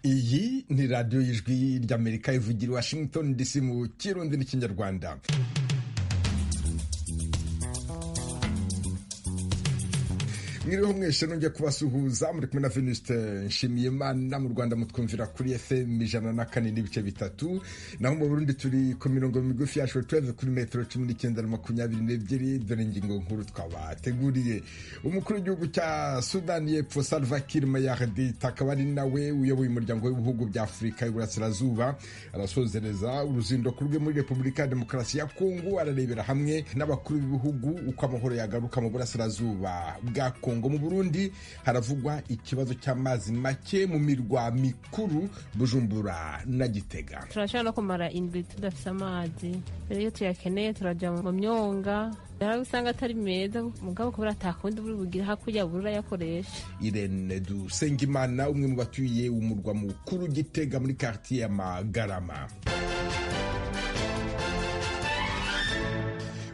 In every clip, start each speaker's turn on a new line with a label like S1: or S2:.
S1: iyi ni radiyo y'ijwi ry'amerika ivugira i Washington DC mu kirundi n'ikinyarwanda. mwiriho mwese nongeye kubasuhuza muri kumwe na Venuste Nshimiyimana. Mu Rwanda mutwumvira kuri FM 104.3, naho mu Burundi turi ku mirongo migufi ya shortwave kuri metero 19 na 22. Dore ingingo nkuru twabateguriye. Umukuru w'igihugu cya Sudani y'Epfo Salva Kiir Mayardit akaba ari nawe uyoboye umuryango w'ibihugu bya Afurika y'Uburasirazuba arasozereza uruzinduko rwe muri Repubulika ya Demokarasi ya Kongo. Ararebera hamwe n'abakuru b'ibihugu uko amahoro yagaruka mu Burasirazuba bwa Kongo. Mu Burundi haravugwa ikibazo cy'amazi make mu mirwa mikuru Bujumbura na Gitega.
S2: Turashaka no kumara indwi tudafise amazi, rero iyo tuyakeneye turaja mu myonga, rero usanga atari meza mugabo kubera atakundi buri bugira hakurya burura yakoresha.
S1: Irene Dusengimana, umwe mu batuye umurwa mukuru Gitega muri quartier ya Magarama.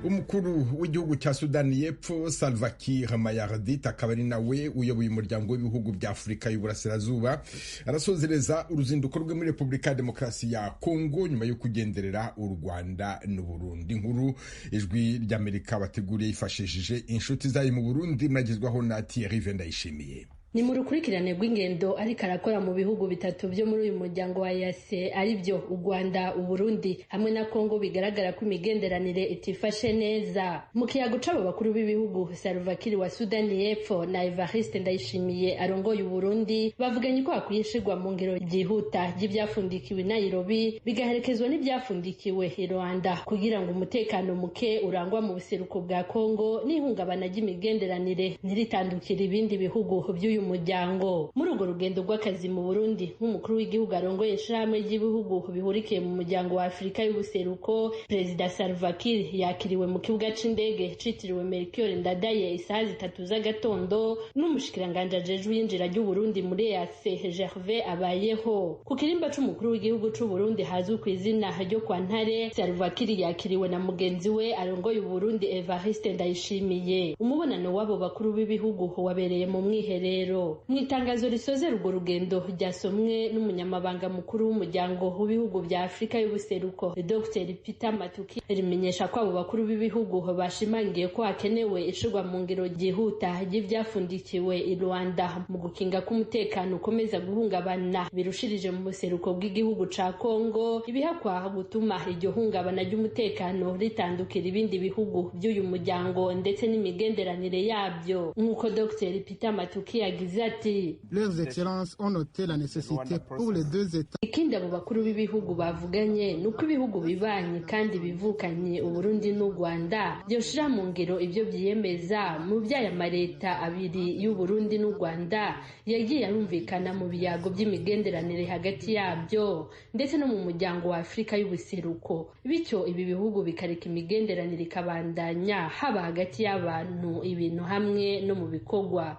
S1: Umukuru w'igihugu cya Sudani y'Epfo Salva Kiir Mayardit akaba ari nawe uyoboye umuryango w'ibihugu bya Afurika y'Uburasirazuba arasozereza uruzinduko rwe muri Repubulika ya Demokarasi ya Kongo nyuma yo kugenderera u Rwanda n'u Burundi. Inkuru ijwi ry'Amerika bateguriye yifashishije inshuti zayo mu Burundi, mwagezwaho na Thierry Ndayishimiye.
S3: Ni mu rukurikirane rw'ingendo ariko arakora mu bihugu bitatu byo muri uyu muryango wa EAC aribyo u Rwanda, u Burundi hamwe na Kongo. Bigaragara ko imigenderanire itifashe neza. Mu kiyago c'abo bakuru b'ibihugu Salva Kiir wa Sudani y'Epfo na Evariste Ndayishimiye arongoye u Burundi bavuganye ko hakwishirwa mu ngero byihuta ry'ibyafundikiwe i Nairobi bigaherekezwa n'ibyafundikiwe i Rwanda kugira ngo umutekano muke urangwa mu buseruko bwa Kongo n'ihungabana ry'imigenderanire ntiritandukira ibindi bihugu by'uyu muryango. Muri urwo rugendo rw'akazi mu Burundi, nk'umukuru w'igihugu arongoye ishirahamwe ry'ibihugu bihurikiye mu muryango wa Afurika y'Ubuseruko, Perezida Salva Kiir yakiriwe mu kibuga c'indege citiriwe Melchior Ndadaye isaha 3 z'agatondo n'umushikiranganje ajejwe yinjira ry'u Burundi muri EAC Gervais Abayeho. Ku kirimba c'umukuru w'igihugu c'u Burundi hazwi ku izina ryo kwa Ntare, Salva Kiir yakiriwe na mugenzi we arongoye u Burundi Evariste Ndayishimiye. Umubonano w'abo bakuru b'ibihugu wabereye mu mwiherero. Mu itangazo risozera urwo rugendo ryasomwe n'umunyamabanga mukuru w'umuryango w'ibihugu bya Afurika y'Ubuseruko Dr. Peter Matuki rimenyesha ko abo bakuru b'ibihugu bashimangiye ko hakenewe ishirwa mu ngiro ryihuta ry'ibyafundikiwe i Rwanda mu gukinga k'umutekano ukomeza guhungabana birushirije mu buseruko bw'igihugu ca Kongo, ibihakwa gutuma iryo hungabana ry'umutekano ritandukira ibindi bihugu by'uyu muryango ndetse n'imigenderanire yabyo. Nk'uko Dr. Peter Matuki ati
S4: leurs excellences ont noté la nécessité pour les deux états.
S3: Ikindi abo bakuru b'ibihugu bavuganye nuko ibihugu bibanye kandi bivukanye u Burundi n'u Rwanda byoshira mu ngiro ibyo byiyemeza mu by'aya mareta abiri y'u Burundi n'u Rwanda yagiye arumvikana mu biyago by'imigenderanire hagati yabyo ndetse no mu muryango wa Afurika y'Ubuseruko, bityo ibi bihugu bikareka imigenderanire ikabandanya haba hagati y'abantu, ibintu hamwe no mu bikorwa.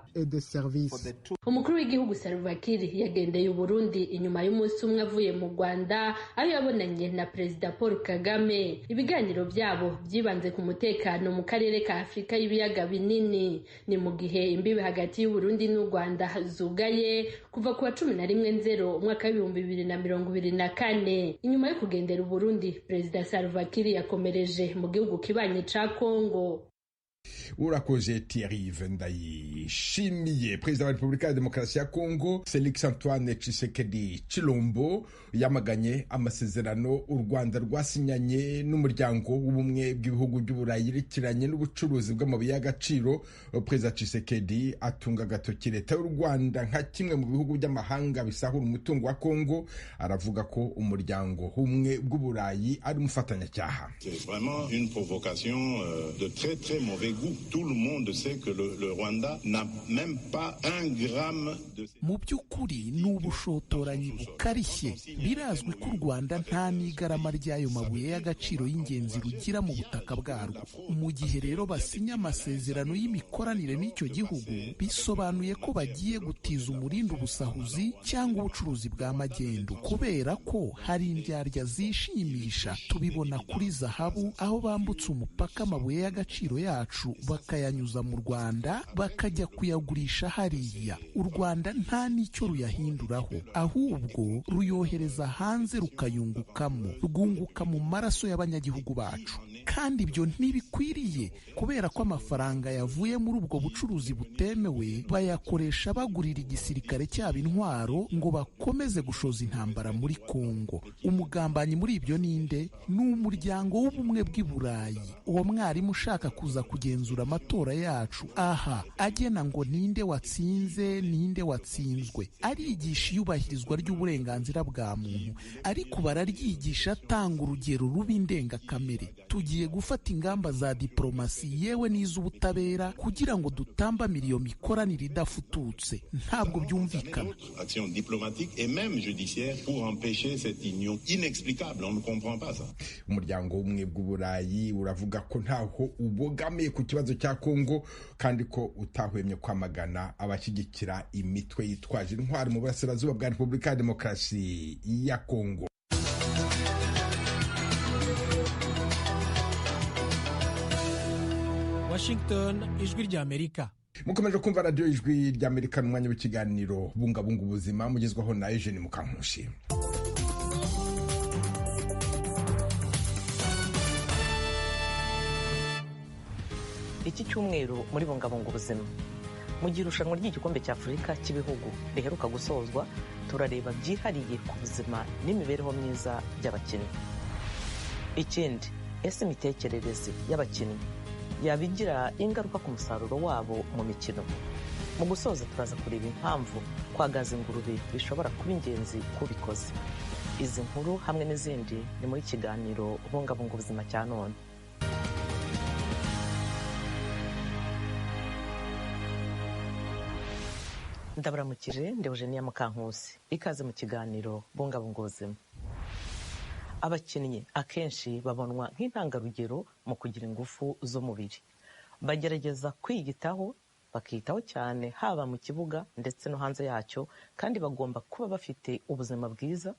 S3: Umukuru w'igihugu Salva Kiir yagendeye u Burundi inyuma y'umunsi umwe avuye mu Rwanda aho yabonanye na Perezida Paul Kagame. Ibiganiro byabo byibanze ku mutekano mu karere ka Afurika y'ibiyaga binini. Ni mu gihe imbibe hagati y'u Burundi n'u Rwanda zugaye kuva ku wa 11/0 umwaka w'2024. Inyuma yo kugendera u Burundi, Perezida Salva Kiir yakomereje mu gihugu kibanye ca Kongo.
S1: Urakoze Thierry Ndayishimiye. Perezida wa Repubulika ya Demokarasi ya Kongo Felix Antoine Tshisekedi Chilombo yamaganye amasezerano u Rwanda rwasinyanye n'umuryango w'ubumwe bw'ibihugu by'Uburayi yerekeranye n'ubucuruzi bw'amabuye y'agaciro. Perezida Tshisekedi atunga agatoki leta y'u Rwanda nka kimwe mu bihugu by'amahanga bisahura umutungo wa Kongo. Aravuga ko umuryango w'ubumwe bw'Uburayi ari umufatanyacyaha.
S5: C'est vraiment une provocation de très très mauvais goût. Tout le monde sait que le Rwanda n'a même pas un gramme de...
S6: Mu by'ukuri ni ubushotoranyi bukarishye. Birazwi ko u Rwanda nta n'igarama ry'ayo mabuye y'agaciro y'ingenzi rugira mu butaka bwarwo. Mu gihe rero basinya amasezerano y'imikoranire n'icyo gihugu, bisobanuye ko bagiye gutiza umurindi ubusahuzi cyangwa ubucuruzi bwa magendu, kubera ko hari indyarya zishimisha. Tubibona kuri zahabu aho bambutse umupaka amabuye y'agaciro yacu bakayanyuza mu Rwanda bakajya kuyagurisha hariya. U Rwanda nta n'icyo ruyahinduraho, ahubwo ruyohereza hanze rukayungukamo, rwunguka mu maraso y'abanyagihugu bacu. Kandi ibyo ntibikwiriye, kubera ko amafaranga yavuye muri ubwo bucuruzi butemewe bayakoresha bagurira igisirikare cyabo intwaro ngo bakomeze gushoza intambara muri Kongo. Umugambanyi muri ibyo ninde? Ni umuryango w'ubumwe bw'i Burayi, uwo mwarimu ushaka kuza kugenzura amatora yacu, aha agena ngo ninde watsinze ninde watsinzwe. Arigisha iyubahirizwa ry'uburenganzira bwa muntu, ariko bararyigisha atanga urugero rubi ndengakamere. Tugiye gufata ingamba za diplomasi yewe n'iz'ubutabera kugira ngo dutambamire iyo mikoranire idafututse. Ntabwo byumvikana.
S5: Action diplomatique et même judiciaire pour empêcher cette union inexplicable. On ne comprend pas ça.
S1: Umuryango w'ubumwe bw'Uburayi uravuga ko ntaho ubogamiye ku kibazo cya Kongo kandi ko utahwemye kwamagana abashyigikira imitwe yitwaje intwari mu burasirazuba bwa Repubulika ya Demokarasi ya Kongo.
S7: Washington, ijwi ry'Amerika.
S1: Mukomeje kumva radio ijwi ry'Amerika n'umwanya w'ikiganiro bungabunga ubuzima mugezwaho na Eugene Mukankushi.
S8: Iki cyumweru muri bungabunga ubuzima, mu gihe irushanwa ry'igikombe cya Afurika cy'ibihugu riheruka gusozwa, turareba byihariye ku buzima n'imibereho myiza by'abakinnyi. Ikindi, ese imitekerereze y'abakinnyi yabigira ingaruka ku musaruro wabo mu mikino? Mu gusoza turaza kureba impamvu kwagaza ingurube bishobora kuba ingenzi kubikoze. Izi nkuru hamwe n'izindi ni muri kiganiro bungabunga ubuzima cya none. Ndabaramukije, ndi Eugenie Mukankusi. Ikaze mu kiganiro bungabunga ubuzima. Abakinnyi akenshi babonwa nk'intangarugero mu kugira ingufu z'umubiri. Bagerageza kwiyitaho, bakitaho cyane haba mu kibuga ndetse no hanze yacyo, kandi bagomba kuba bafite ubuzima bwiza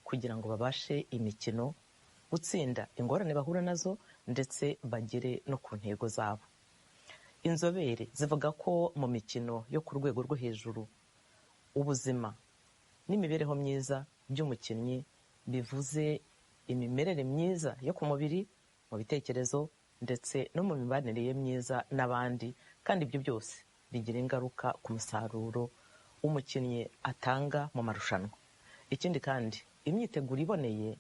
S8: kugira ngo babashe imikino, gutsinda ingorane bahura nazo ndetse bagere no ku ntego zabo. Inzobere zivuga ko mu mikino yo ku rwego rwo hejuru, ubuzima n'imibereho myiza by'umukinnyi bivuze imimerere myiza yo ku mubiri, mu bitekerezo ndetse no mu mibanire ye myiza n'abandi, kandi ibyo byose bigira ingaruka ku musaruro umukinnyi atanga mu marushanwa. Ikindi kandi, imyiteguro iboneye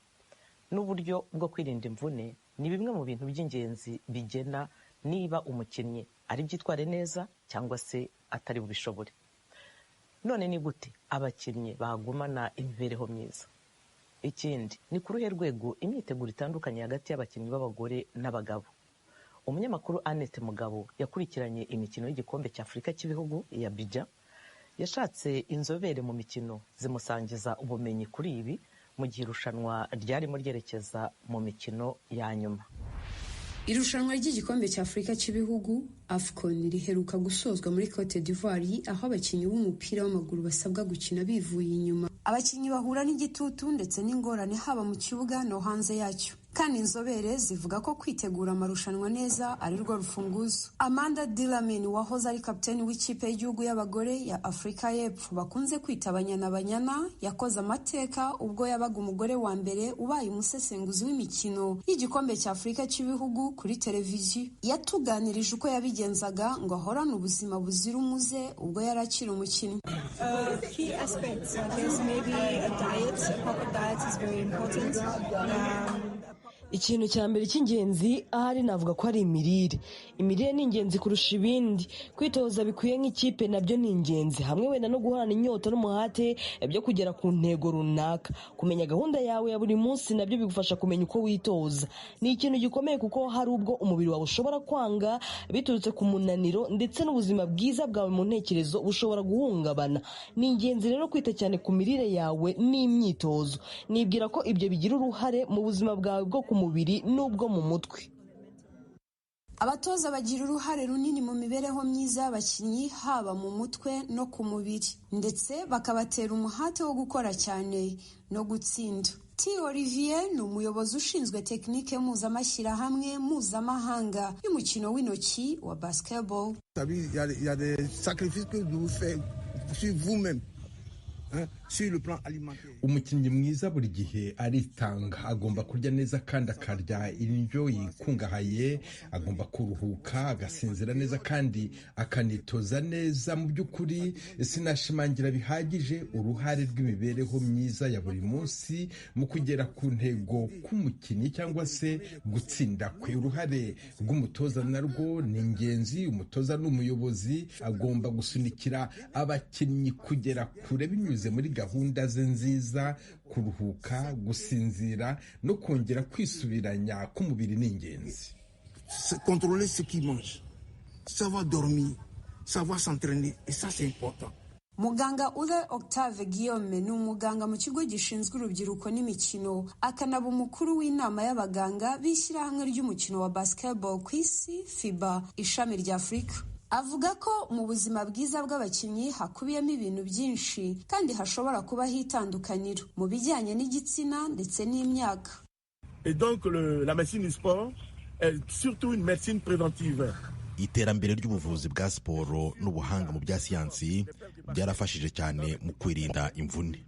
S8: n'uburyo bwo kwirinda imvune ni bimwe mu bintu by'ingenzi bigena niba umukinnyi ari byitware neza cyangwa se atari bubishobore. None ni gute abakinnyi bagumana imibereho myiza? Ikindi, ni ku ruhe rwego imyiteguro itandukanye hagati y'abakinnyi b'abagore n'abagabo? Umunyamakuru Annette Mugabo yakurikiranye imikino y'igikombe cya Afurika cy'ibihugu ya Abidjan, yashatse inzobere mu mikino zimusangiza ubumenyi kuri ibi mu gihe irushanwa ryarimo ryerekeza mu mikino ya nyuma.
S9: Irushanwa ry'igikombe cya Afurika cy'ibihugu AFCON riheruka gusozwa muri Cote d'Ivoire, aho abakinnyi b'umupira w'amaguru basabwa gukina bivuye inyuma. Abakinnyi bahura n'igitutu ndetse n'ingorane haba mu kibuga no hanze yacyo, kandi inzobere zivuga ko kwitegura amarushanwa neza ari rwo rufunguzo. Amanda Dilamen wahoze ari kapiteni w'ikipe y'igihugu y'abagore ya Afurika y'Epfo bakunze kwita abanyana, yakoze amateka ubwo yabaga umugore wa mbere ubaye umusesenguzi w'imikino y'igikombe cya Afurika cy'ibihugu kuri televiziyo. Yatuganirije uko yabigenzaga ngo ahorane ubuzima buzira umuze ubwo yari akiri umukinnyi.
S10: Key aspects, there's maybe a diet. A proper diet is very important.
S11: Ikintu cya mbere cy'ingenzi ahari navuga ko ari imirire. Imirire ni ingenzi kurusha ibindi. Kwitoza bikwiye nk'ikipe nabyo ni ingenzi, hamwe wenda no guhorana inyota n'umuhate byo kugera ku ntego runaka. Kumenya gahunda yawe ya buri munsi nabyo bigufasha kumenya uko witoza. Ni ikintu gikomeye kuko hari ubwo umubiri wawe ushobora kwanga biturutse ku munaniro, ndetse n'ubuzima bwiza bwawe mu ntekerezo bushobora guhungabana. Ni ingenzi rero kwita cyane ku mirire yawe n'imyitozo. Nibwira ko ibyo bigira uruhare mu buzima bwawe bwo ku mubiri n'ubwo mu mutwe.
S9: Abatoza bagira uruhare runini mu mibereho myiza y'abakinnyi, haba mu mutwe no ku mubiri, ndetse bakabatera umuhate wo gukora cyane no gutsinda. T. Olivier ni umuyobozi ushinzwe tekinike mpuzamashyirahamwe mpuzamahanga y'umukino w'intoki wa basketball.
S12: Il y a des sacrifices que vous faites sur vous-même.
S1: Umukinnyi mwiza buri gihe aritanga, agomba kurya neza kandi akarya indyo yikungahaye, agomba kuruhuka, agasinzira neza kandi akanitoza neza. Mu by'ukuri sinashimangira bihagije uruhare rw'imibereho myiza ya buri munsi mu kugera ku ntego k'umukinnyi cyangwa se gutsinda kwe. Uruhare rw'umutoza narwo ni ingenzi. Umutoza n'umuyobozi agomba gusunikira abakinnyi kugera kure binyuze muri gahunda ze nziza. Kuruhuka, gusinzira no kongera kwisubiranya k'umubiri ni ingenzi.
S12: Contrôler ce qu'il mange, savoir dormir, savoir s'entraîner, et ça c'est important.
S9: Muganga Ule Octave Guillaume ni umuganga mu kigo gishinzwe urubyiruko n'imikino, akanaba umukuru w'inama y'abaganga b'ishyirahamwe ry'umukino wa basketball ku isi FIBA ishami rya Afurika. Avuga ko mu buzima bwiza bw'abakinnyi hakubiyemo ibintu byinshi kandi hashobora kubaho itandukaniro mu bijyanye n'igitsina ndetse n'imyaka.
S12: Et donc la médecine du sport est surtout une médecine préventive.
S13: Iterambere ry'ubuvuzi bwa siporo n'ubuhanga mu bya siyansi byarafashije cyane mu kwirinda imvune.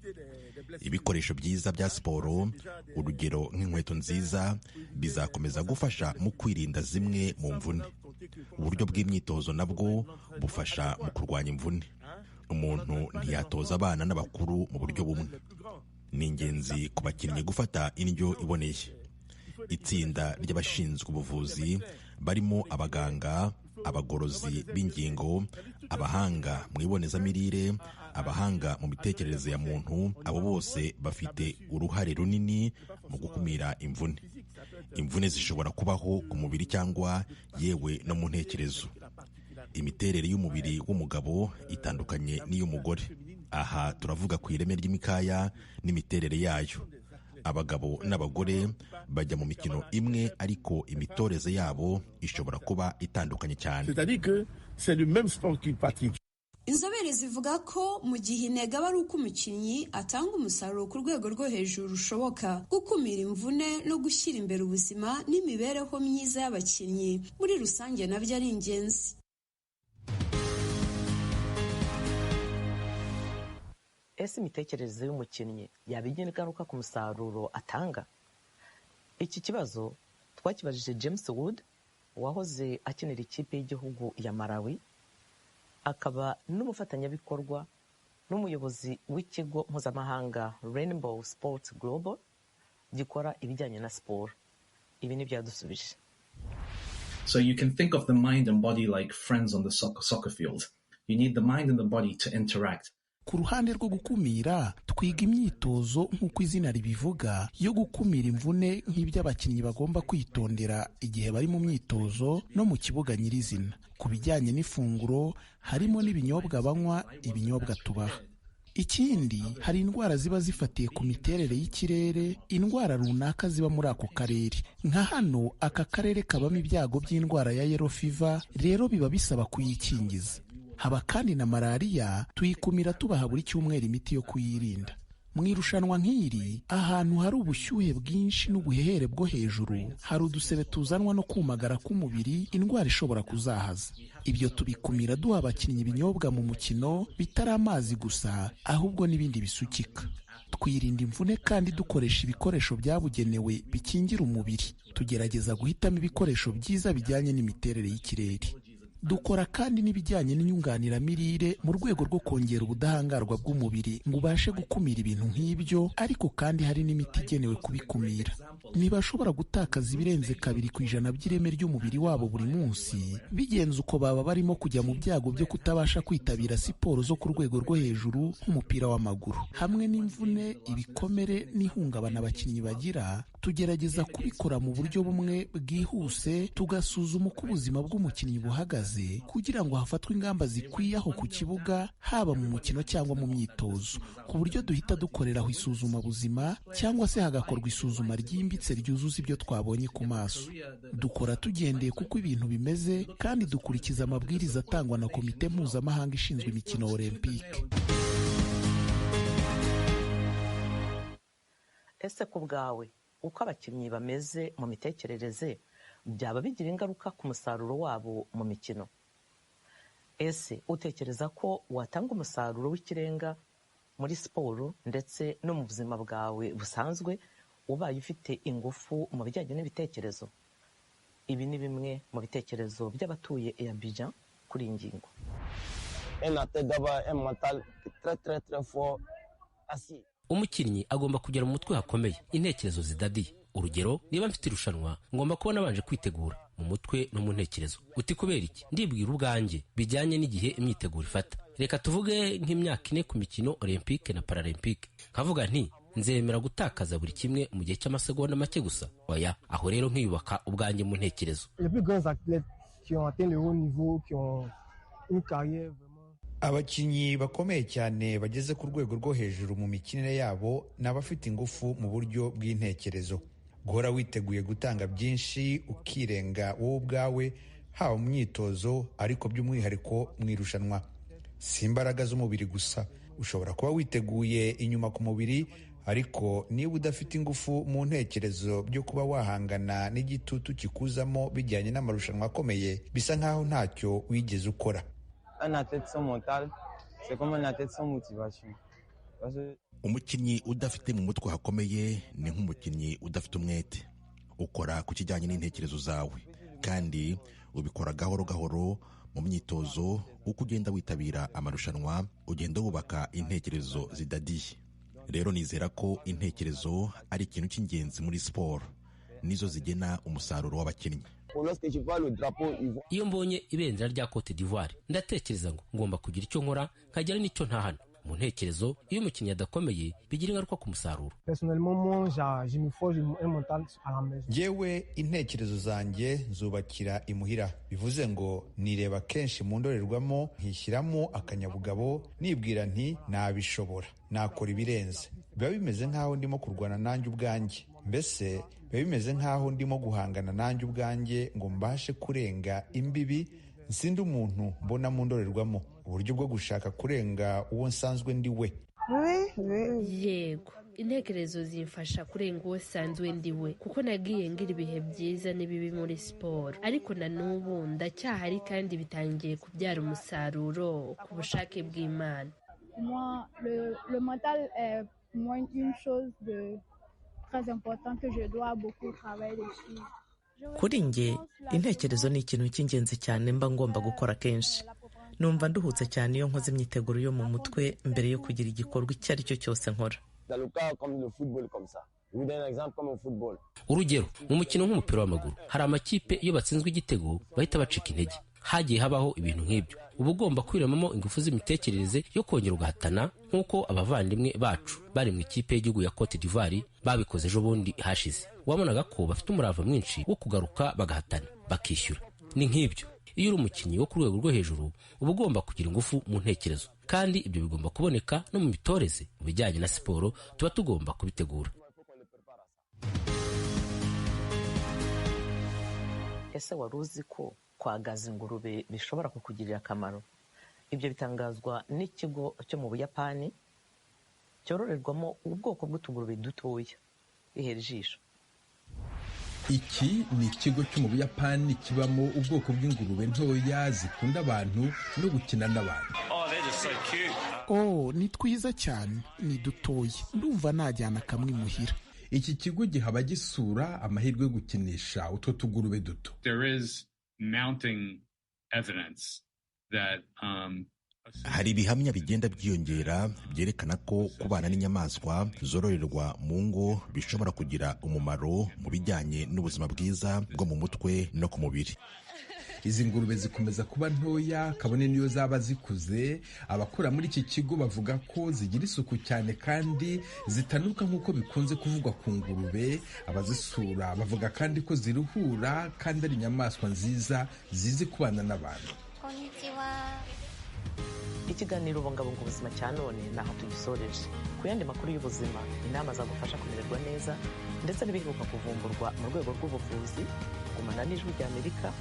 S13: Ibikoresho byiza bya siporo, urugero nk'inkweto nziza, bizakomeza gufasha mu kwirinda zimwe mu mvune. Uburyo bw'imyitozo nabwo bufasha mu kurwanya imvune. Umuntu ntiyatoza abana n'abakuru mu buryo bumwe. Ni ingenzi ku bakinnyi gufata indyo iboneye. Itsinda ry'abashinzwe ubuvuzi barimo abaganga, abagorozi b'ingingo, abahanga mu ibonezamirire, abahanga mu mitekerereze ya muntu, abo bose bafite uruhare runini mu gukumira imvune. Imvune zishobora kubaho ku mubiri cyangwa yewe no mu ntekerezo. Imiterere y'umubiri w'umugabo itandukanye n'iy'umugore. Aha turavuga ku ireme ry'imikaya n'imiterere yayo. Abagabo n'abagore bajya mu mikino imwe ariko imitoreze yabo ishobora kuba itandukanye cyane.
S12: C'est-à-dire que c'est le même sport qu'ils pratiquent.
S9: Inzobere zivuga ko mu gihe intego aba ari uko umukinnyi atanga umusaruro ku rwego rwo hejuru rushoboka, gukumira imvune no gushyira imbere ubuzima n'imibereho myiza y'abakinnyi muri rusange nabyo ari ingenzi.
S8: Ese imitekerereze y'umukinnyi yabigira ingaruka ku musaruro atanga? Iki kibazo twakibajije James Wood wahoze akinira ikipe y'igihugu ya Malawi, akaba n'umufatanyabikorwa n'umuyobozi w'ikigo mpuzamahanga Rainbow Sports Global gikora ibijyanye na siporo. Ibi ni byadusubije.
S14: So you can think of the mind and body like friends on the soccer field. You need the mind and the body to interact.
S6: Ku ruhande rwo gukumira, twiga imyitozo nk'uko izina ribivuga yo gukumira imvune nk'iby'abakinnyi bagomba kwitondera igihe bari mu myitozo no mu kibuga nyirizina. Ku bijyanye n'ifunguro, harimo n'ibinyobwa banywa, ibinyobwa tubaha. Ikindi, hari indwara ziba zifatiye ku miterere y'ikirere, indwara runaka ziba muri ako karere. Nka hano, aka karere kabamo ibyago by'indwara ya yellow fever, rero biba bisaba kuyikingiza. Haba kandi na malariya, tuyikumira tubaha buri cyumweru imiti yo kuyirinda. Mu irushanwa nk'iri, ahantu hari ubushyuhe bwinshi n'ubuhehere bwo hejuru, hari udusebe tuzanwa no kumagara k'umubiri, indwara ishobora kuzahaza. Ibyo tubikumira duha abakinnyi ibinyobwa mu mukino bitari amazi gusa, ahubwo n'ibindi bisukika. Twirinda imvune kandi dukoresha ibikoresho byabugenewe bikingira umubiri. Tugerageza guhitamo ibikoresho byiza bijyanye n'imiterere y'ikirere. Dukora kandi n'ibijyanye n'inyunganiramirire mu rwego rwo kongera ubudahangarwa bw'umubiri ngo ubashe gukumira ibintu nk'ibyo, ariko kandi hari n'imiti igenewe kubikumira. Ntibashobora gutakaza ibirenze 2% by'ireme ry'umubiri wabo buri munsi, bigenze uko baba barimo kujya mu byago byo kutabasha kwitabira siporo zo ku rwego rwo hejuru nk'umupira w'amaguru. Hamwe n'imvune, ibikomere n'ihungabana abakinnyi bagira, tugerageza kubikora mu buryo bumwe bwihuse, tugasuzuma uko ubuzima bw'umukinnyi buhagaze kugira ngo hafatwe ingamba zikwiye aho ku kibuga, haba mu mukino cyangwa mu myitozo, ku buryo duhita dukoreraho isuzuma buzima cyangwa se hagakorwa isuzuma ryimbitse ryuzuza ibyo twabonye ku maso. Dukora tugendeye kuko ibintu bimeze kandi dukurikiza amabwiriza atangwa na komite mpuzamahanga ishinzwe imikino olympique.
S8: ese ku bwawe uko abakinnyi bameze mu mitekerereze byaba bigira ingaruka ku musaruro wabo mu mikino? Ese utekereza ko watanga umusaruro w'ikirenga muri siporo ndetse no mu buzima bwawe busanzwe ubaye ufite ingufu mu bijyanye n'ibitekerezo? Ibi ni bimwe mu bitekerezo by'abatuye Abidjan kuri iyi ngingo.
S15: Umukinnyi agomba kugera mu mutwe hakomeye, intekerezo zidadiye. Urugero, niba mfite irushanwa ngomba kuba nabanje kwitegura mu mutwe no mu ntekerezo. Uti kubera iki? Ndibwira ubwanjye bijyanye n'igihe imyiteguro ifata. Reka tuvuge nk'imyaka 4 ku mikino olympique na paralympique, nkavuga nti nzemera gutakaza buri kimwe mu gihe cy'amasegonda make gusa. Oya, aho rero nkiyubaka ubwanjye mu ntekerezo.
S16: Abakinnyi bakomeye cyane bageze ku rwego rwo hejuru mu mikinire yabo ni abafite ingufu mu buryo bw'intekerezo. Guhora witeguye gutanga byinshi ukirenga wowe ubwawe, haba mu myitozo ariko by'umwihariko mu irushanwa. Si imbaraga z'umubiri gusa, ushobora kuba witeguye inyuma ku mubiri, ariko niba udafite ingufu mu ntekerezo byo kuba wahangana n'igitutu kikuzamo bijyanye n'amarushanwa akomeye, bisa nk'aho ntacyo wigeze ukora.
S13: Umukinnyi udafite mu mutwe hakomeye ni nk'umukinnyi udafite umwete. Ukora ku kijyanye n'intekerezo zawe kandi ubikora gahoro gahoro mu myitozo. Uko ugenda witabira amarushanwa ugenda wubaka intekerezo zidadiye. Rero nizera ko intekerezo ari ikintu cy'ingenzi muri siporo, nizo zigena umusaruro w'abakinnyi.
S15: Iyo mbonye ibendera rya Cote d'Ivoire ndatekereza ngo ngomba kugira icyo nkora nkagera n'icyo ntahana. Mu ntekerezo, iyo umukinnyi adakomeye bigira ingaruka ku musaruro.
S16: Yewe intekerezo zanjye zubakira imuhira, bivuze ngo nireba kenshi mu ndorerwamo, nkishyiramo akanyabugabo, nibwira nti nabishobora, nakora ibirenze. Biba bimeze nk'aho ndimo kurwana nanjye ubwanjye, mbese biba bimeze nk'aho ndimo guhangana nanjye ubwanjye ngo mbashe kurenga imbibi nsinde umuntu mbona mu ndorerwamo, uburyo bwo gushaka kurenga uwo nsanzwe ndi we.
S3: Yego, intekerezo zimfasha kurenga uwo nsanzwe ndi we, kuko nagiye ngira ibihe byiza n'ibibi muri siporo, ariko na n'ubu ndacyahari kandi bitangiye kubyara umusaruro ku bushake bw'Imana.
S10: Le mental est une chose de très importante que je dois beaucoup travailler dessus.
S8: Kuri njye intekerezo ni ikintu cy'ingenzi cyane mba ngomba gukora kenshi. Numva nduhutse cyane iyo nkoze imyiteguro yo mu mutwe mbere yo kugira igikorwa icyo ari cyo cyose nkora.
S15: Urugero, mu mukino nk'umupira w'amaguru hari amakipe iyo batsinzwe igitego bahita bacika intege. Hagiye habaho ibintu nk'ibyo. Uba ugomba kwiremamo ingufu z'imitekerereze yo kongera ugahatana, nk'uko abavandimwe bacu bari mu ikipe y'igihugu ya Cote d'Ivoire babikoze ejo bundi hashize. Wabonaga ko bafite umurava mwinshi wo kugaruka bagahatana bakishyura. Ni nk'ibyo, iyo uri umukinnyi wo ku rwego rwo hejuru uba ugomba kugira ingufu mu ntekerezo, kandi ibyo bigomba kuboneka no mu mitoreze. Mu bijyanye na siporo tuba tugomba kubitegura.
S8: Ese wari uzi ko kwagaza ingurube bishobora kukugirira akamaro? Ibyo bitangazwa n'ikigo cyo mu Buyapani cyororerwamo ubwoko bw'utugurube dutoya bihera ijisho.
S1: Iki ni ikigo cyo mu Buyapani kibamo ubwoko bw'ingurube ntoya zikunda abantu no gukina n'abantu.
S6: Ni twiza cyane, ni dutoya, ndumva najyana kamwe imuhira.
S1: Iki kigo gihaba gisura amahirwe yo gukinisha utwo tugurube duto.
S13: Hari ibihamya bigenda byiyongera byerekana ko kubana n'inyamaswa zororerwa mu ngo bishobora kugira umumaro mu bijyanye n'ubuzima bwiza bwo mu mutwe no ku mubiri.
S1: Izi ngurube zikomeza kuba ntoya kabone niyo zaba zikuze. Abakora muri iki kigo bavuga ko zigira isuku cyane kandi zitanuka nk'uko bikunze kuvugwa ku ngurube. Abazisura bavuga kandi ko ziruhura kandi ari inyamaswa nziza zizi kubana n'abantu.
S8: Ikiganiro bungabunga ubuzima cya none naho tugisoreje. Ku yandi makuru y'ubuzima, inama zagufasha kumererwa neza ndetse n'ibiheruka kuvumburwa mu rwego rw'ubuvuzi, gumana n'ijwi ry'Amerika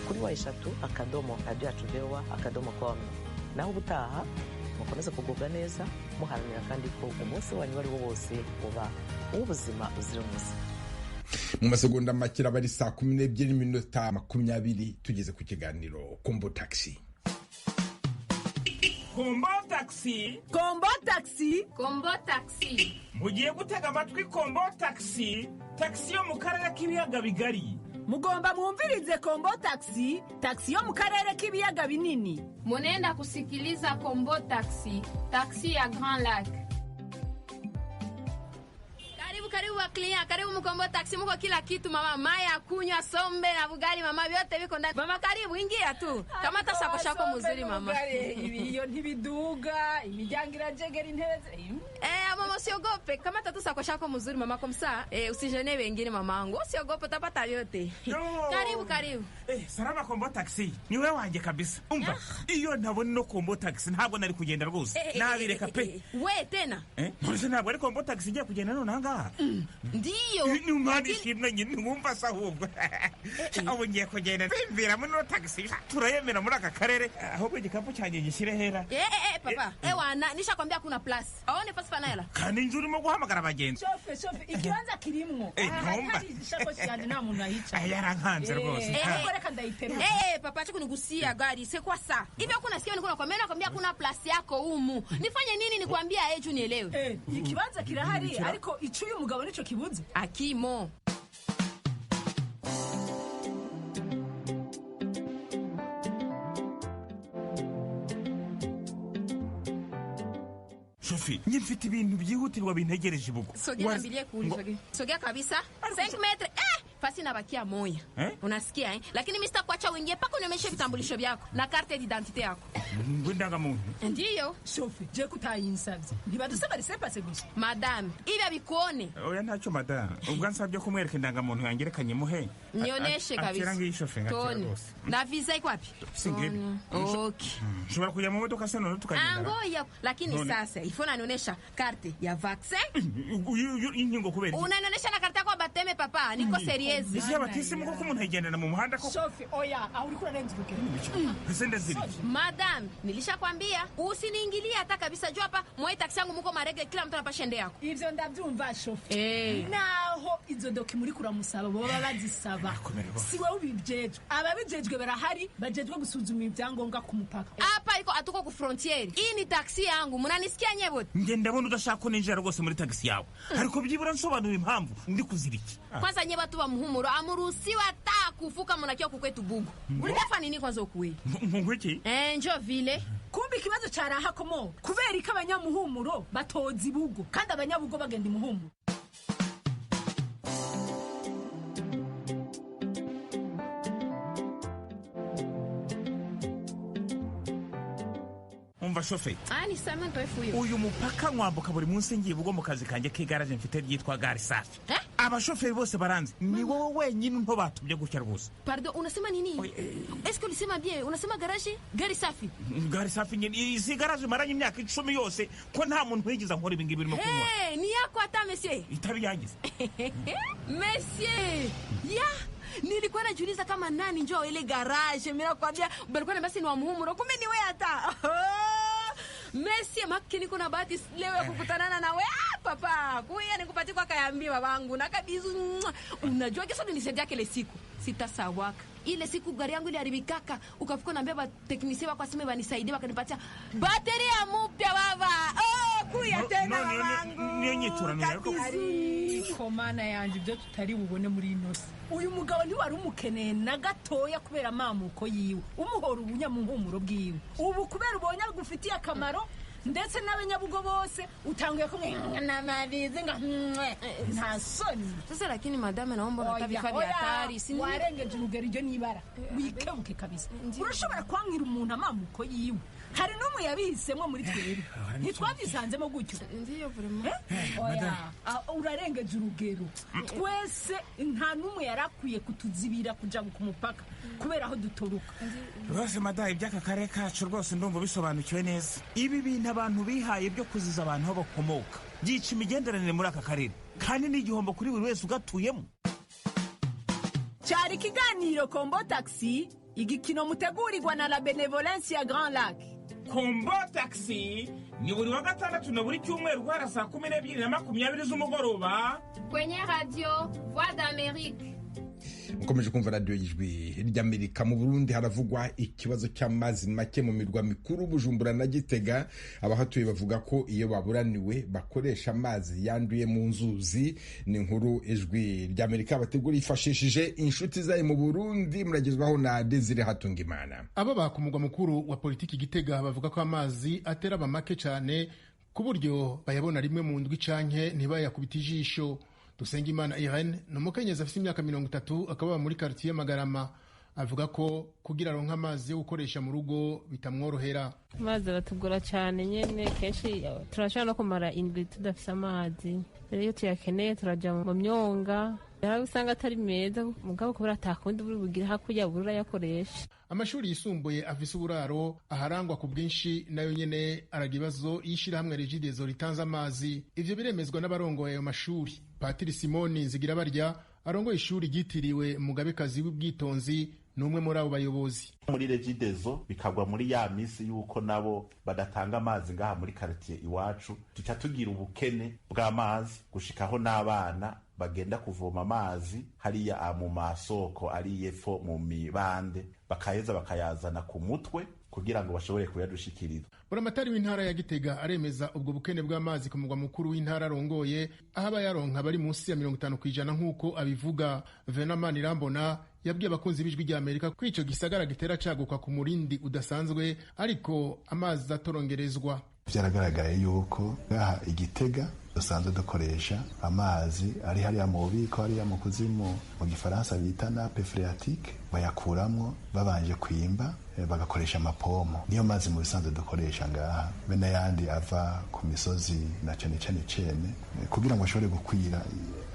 S8: kuri wa eshatu /radiyo@voa.com. Naho ubutaha mukomeze kugubwa neza muharanira kandi ko umunsi wanyu wari wo wose uba uw'ubuzima buzira umuze.
S1: Mu masegonda make abari 12:20 tugeze ku kiganiro Kombo Taxi.
S17: Kombo Taxi.
S18: Kombo Taxi.
S19: Kombo Taxi.
S17: Mugiye gutega amatwi Kombo Taxi. Taxi yo mu karere k'ibiyaga bigari.
S18: Mugomba mwumvirize Kombo Taxi. Taxi yo mu karere k'ibiyaga binini.
S19: Munenda kusikiliza Kombo Taxi. Taxi ya Grand Lac. Karibu wa client, karibu Mkombo Taxi, muko kila kitu mama, maya, kunywa, sombe na bugari mama, vyote viko ndani. Mama karibu, ingia tu. Kamata sako shako mzuri mama.
S18: Iyo ntibiduga, imiryango irajegera intebe.
S19: Mama usiogope, kamata tu sako shako mzuri mama komsa. Usijene wengine mamangu. Usiogope utapata vyote. Karibu.
S17: Salama Kombo Taxi. Ni wewe wanje kabisa. Umva, iyo ntabona no Kombo Taxi ntabwo nari kugenda rwose. Nabireka pe.
S19: We tena.
S17: None ntabwo ari Kombo Taxi ngiye kugenda none ngaha.
S19: Ndiyo.
S17: Ni umwadi shimwe nyine ngumva sahubwo. Abo ngiye kugenda bimvira muri taxi. Turayemera muri aka karere. Ahubwo igikapu cyanje gishyire hera.
S19: Papa. Wana nishakwambia kuna plus. Aone pasi panela.
S17: Kandi njuri mo guhamagara abagenzi.
S18: Shofe, ikibanza kirimwo.
S17: Ntomba.
S18: Ishako cyane nta muntu ahica.
S17: Yarankanze rwose.
S18: Reka ndayitera.
S19: Papa acha kunigusia gari. C'est quoi ça? Hivi kuna sikia niko nakwambia kuna plus yako humu. Nifanye nini nikwambia eju nielewe?
S18: Ikibanza kirahari ariko icuye umugabo nico kibuze.
S19: Akimo.
S17: Sophie, nyifite ibintu byihutirwa bintegereje bugo.
S19: Sogea kuli. Sogea kabisa. 5 metre. Fasi na bakia moya. Unasikia Lakini mimi sitakuacha uingie paka unionyeshe vitambulisho vyako na carte d'identité yako.
S17: Ngundanga muntu.
S19: Ndiyo.
S18: Sophie, je kutayinsavye. Ntibadusaba resepase gusa.
S19: Madame, ibi abikuone.
S17: Oya ntacyo madame. Ubwo ansabye kumwereka indanga muntu yangerekanye muhe.
S19: Nionyeshe kabisa.
S17: Akira ngiyi Sophie ngakira rwose.
S19: Na visa iko wapi?
S17: Singibi.
S19: Okay.
S17: Shobora kujya mu modoka se none tukagenda.
S19: Angoya, lakini sasa ifona nionyesha carte ya vaccin.
S17: Inkingo kubera.
S19: Unanionyesha na carte yako bateme papa, niko serious.
S17: Isi abatisimu ko umuntu agendana mu muhanda ko.
S18: Sophie, oya, aho uri kurenza urugero.
S17: Sende ziri.
S19: Madam, nilishakwambia usiniingilie hata kabisa jua hapa mwe taxi yangu muko marege kila mtu anapasha ende yako.
S18: Ivyo ndavyumva Sophie. Naho izo doki muri kuramusaba boba bazisaba. Si wowe ubijejwe. Ababijejwe barahari bajejwe gusuzuma ibyangombwa ku mupaka.
S19: Hapa iko atuko ku frontier. Hii ni taxi yangu. Munanisikia nyebote?
S17: Nge ndabona udashaka ninjira rwose muri taxi yawe. Ariko byibura nsobanura impamvu ndi kuziriki.
S19: Kwanza nyeba tu bamuhumuro amuruhusiwa hata kufuka munakiwa kukwetu bugu. Ulikafa nini kwanza ukuwe?
S17: Ngwiki?
S19: Njo vile.
S18: Kumbe ikibazo cyaraha komo kubera iki abanyamuhumuro batoza ibugo kandi abanyabugo bagenda imuhumuro.
S17: Umva Sophie.
S19: Ni sama ntofuyo.
S17: Uyu mupaka mwambuka buri munsi ngiye bugo mu kazi kanje k'igaraje mfite ryitwa gari safi. Abashoferi bose baranze. Ni wowe wenyine nto batubye gutya rwose.
S19: Pardon, unasema nini? Est-ce que ulisema bien? Unasema garage? Gari safi.
S17: Gari safi nyine isi garage maranye imyaka 10 yose ko nta muntu wigiza nkora ibingi birimo kunywa.
S19: Ni yako hata monsieur.
S17: Itabi yangize.
S19: Monsieur. Nilikuwa najiuliza kama nani njoo ile garage. Mimi nakwambia balikuwa na basi ni wa muhumuro kumbe ni wewe hata. Messi makini kuna bahati leo ya kukutana na wewe papa. Kuya nikupatie kwa kayambia babangu na kabisa. Unajua kesho nilisaidia kile siku. Sitasawaka. Ile siku gari yangu iliharibikaka, ukafika na mbeba teknisia wako aseme banisaidie wakanipatia bateri ya mpya baba. Kuya tena babangu.
S17: Nyenyetura nako.
S18: Komana yanje byo tutari bubone muri inosi. Uyu mugabo ni wari umukeneye na gatoya kubera mamuko yiwe. Umuhora ubunyamuhumuro bwiwe. Ubu kubera ubonye gufitiye akamaro ndetse n'abanyabugo bose utanguye kumwana mabize nga nta soni.
S19: Sasa lakini madame naomba natabifa vya hatari.
S18: Sini warengeje urugero ryo nibara. Wikebuke kabisa. Urashobora kwankira umuntu amamuko yiwe. Hari n'umwe yabihisemo muri twebwe. Ntitwabisanzemo gutyo.
S19: Ndiyo vraiment.
S18: Urarengeje urugero. Twese nta n'umwe yarakwiye kutuzibira kuja ku mupaka kubera aho dutoruka.
S17: Rwose madayi by'aka kare kacu rwose ndumva bisobanukiwe neza. Ibi bintu abantu bihaye byo kuziza abantu aho bakomoka byica imigenderanire muri aka karere kandi n'igihombo kuri buri wese ugatuyemo.
S18: Cyari kiganiro Kombo Taxi, igikino mutegurirwa na la Benevolence ya Grand Lac
S17: kombo taxi ni buri wa gatandatu na buri cyumweru guhera saa 12:20 z'umugoroba
S20: kwenye radio Voix d'Amérique.
S1: mukomeje kumva radiyo y'ijwi ry'amerika. mu Burundi haravugwa ikibazo cy'amazi make mu mirwa mikuru Bujumbura na Gitega. abahatuye bavuga ko iyo baburaniwe bakoresha amazi yanduye mu nzuzi. ni inkuru ijwi ry'amerika bategura yifashishije inshuti zayo mu Burundi. muragezwaho na Desire Hatungimana.
S21: abo bakumugwa mukuru wa politiki Gitega bavuga ko amazi atera make cyane ku buryo bayabona rimwe mu ndwi canke ntibayakubita ijisho. Dusengimana Irene ni umukenyezi afite imyaka 30 akaba muri quartier Magarama. avuga ko kugira aronka amazi yo gukoresha mu rugo bitamworohera.
S2: amazi aratugora cyane nyene, kenshi turashobora no kumara indwi tudafise amazi. rero iyo tuyakeneye turaja mu myonga, rero usanga atari meza mugabo kubera atakundi buri bugira hakurya burura yakoresha.
S21: amashuri yisumbuye afise uburaro aharangwa ku bwinshi nayo nyene araga ibibazo y'ishirahamwe Regideso ritanze amazi. ivyo biremezwa n'abarongoye ayo mashuri. Patiri Simoni Nzigirabarya arongoye ishuri ryitiriwe Mugabekazi w'ubwitonzi n'umwe muri abo bayobozi.
S22: muri Regideso bikagwa muri ya misi yuko nabo badatanga amazi ngaha muri quartier iwacu, tuca tugira ubukene bw'amazi gushikaho n'abana bagenda kuvoma amazi hariya mu masoko ari yepfo mu mibande, bakaheza bakayazana ku mutwe kugira ngo bashobore kuyadushikiriza.
S21: Buramatari w'intara ya Gitega aremeza ubwo bukene bw'amazi ku mugwa mukuru w'intara arongoye, aho abayaronka bari munsi ya 50% nk'uko abivuga. Venamani Irambona yabwiye abakunzi b'ijwi ry'Amerika ko ico gisagara gitera caguka ku murindi udasanzwe, ariko amazi atorongerezwa.
S23: Vyaragaragaye yuko ngaha Igitega dusanzwe dukoresha amazi ari hariya mu bubiko, hariya mu kuzimu, mu gifaransa bita nappe phréatique, bayakuramwo babanje kwimba bagakoresha amapomo. niyo mazi mu bisanzwe dukoresha ngaha, be n'ayandi ava ku misozi na cane kugira ngo ashobore gukwira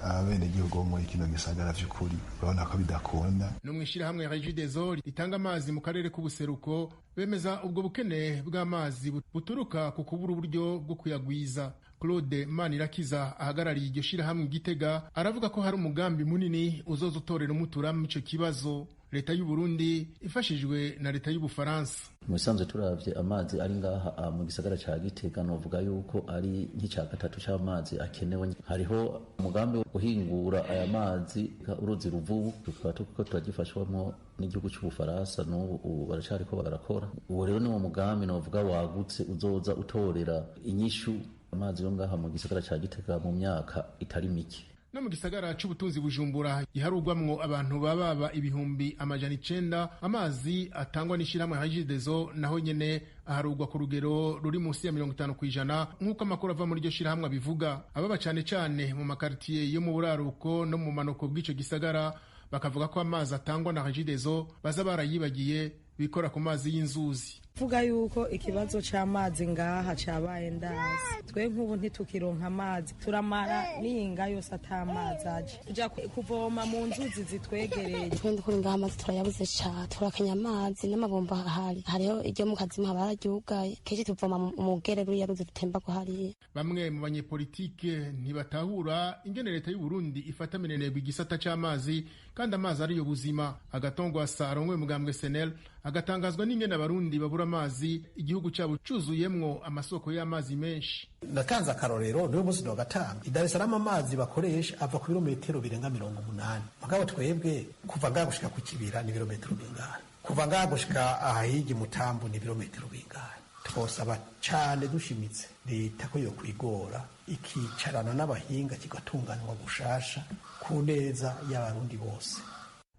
S23: abenegihugu bo muri kino gisagara vy'ukuri urabona ko bidakunda.
S21: no mwishirahamwe Regideso ritanga amazi mu karere k'ubuseruko bemeza ubwo bukene bw'amazi buturuka ku kubura uburyo bwo kuyagwiza. Claude Manirakiza ahagarariye iryo shirahamwe Gitega aravuga ko hari umugambi munini uzoza utorera umuturamo ico kibazo. Leta y'u Burundi ifashijwe na leta y'u Bufaransa.
S24: Musanzwe turavye amazi ari ngaha mu gisagara ca Gitega novuga yuko ari nk'icya gatatu c'amazi akenewe. hariho umugambi wo guhingura aya mazi uruzi Ruvubu, tukaba tuko turagifashwamo n'igihugu cy'u Bufaransa, n'ubu baracariko barakora. uwo rero ni wo mugambi novuga wagutse uzoza utorera inyishu amazi yo ngaha mu gisagara ca Gitega mu myaka itari mike.
S21: no mu gisagara c'ubutunzi Bujumbura giharugwamwo abantu bababa ibihumbi 900, amazi atangwa n'ishirahamwe Regideso naho nyene aharugwa ku rugero ruri munsi ya 50% nk'uko amakuru ava muri iryo shirahamwe bivuga. ababa cane cane mu makartier yo mu buraruko no mu manoko bw'ico gisagara bakavuga ko amazi atangwa na Regideso baza barayibagiye, bikora ku mazi y'inzuzi.
S25: vuga yuko ikibazo c'amazi ngaha cabaye ndazi. twe nk'ubu ntitukironka amazi, turamara n'inga yose atamazi aje tuja kuvoma mu nzuzi zitwegereye.
S26: twende kuri ngaha amazi turayabuze cane, turakenya amazi n'amabomba ahari, hariho iryo mu kazimu bararyugaye, kenshi tuvoma mu gerero ya ruzi rutemba ko hariya.
S21: bamwe mu banyepolitike ntibatahura ingene leta y'u Burundi ifata minenegwa igisata c'amazi, kandi amazi ariyo buzima. Agatongwa Sarongwe mugambwe SNL agatangazwa n'ingene abarundi babura amazi, igihugu cyabo cuzuyemwo amasoko y'amazi menshi.
S27: natanze akarorero niwe munsi wa gatanu i Dar es Salaam amazi bakoresha ava ku birometero birenga 80, mugabo twebwe kuva ngaha gushika ku kibira ni birometero bingana, kuva ngaha gushika ahahigi Mutambu ni birometero bingana. twosaba cane dushimitse leta ko yo kwigora ikicarana n'abahinga kigatunganywa gushasha ku neza y'abarundi bose.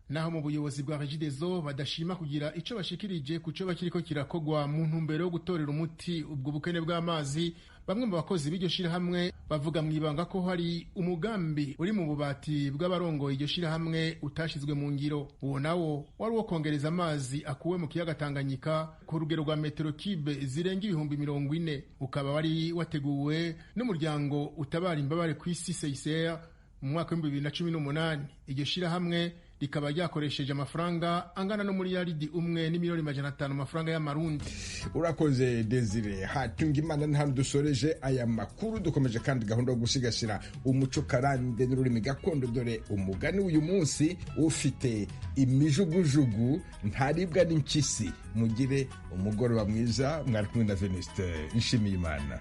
S21: Naho mu buyobozi bwa Regideso badashima kugira ico bashikirije ku co bakiriko kirakogwa mu ntumbero yo gutorera umuti ubwo bukene bw'amazi, bamwe mu bakozi b'iryo shirahamwe bavuga mwibanga ko hari umugambi uri mu bubati bw'abarongoye iryo shirahamwe utashizwe mu ngiro. uwo nawo wari wo kongereza amazi akuwe mu kiyaga Tanganyika ku rugero rwa metero kibe zirenga 40,000, ukaba wari wateguwe n'umuryango utabara imbabare kw'isi CICR mu mwaka wa 2018. iryo shirahamwe rikaba ryakoresheje amafaranga angana no muri yaridi 1,500,000 amafaranga y'amarundi.
S1: Urakoze Desire Hatungimana. Nta dusoreje aya makuru, dukomeje kandi gahunda yo gusigasira umuco karande n'ururimi gakondo. Dore umugani uyu munsi ufite imijugujugu ntaribwa n'impyisi. Mugire umugoroba mwiza. Mwari kumwe na Venuste Nshimiyimana.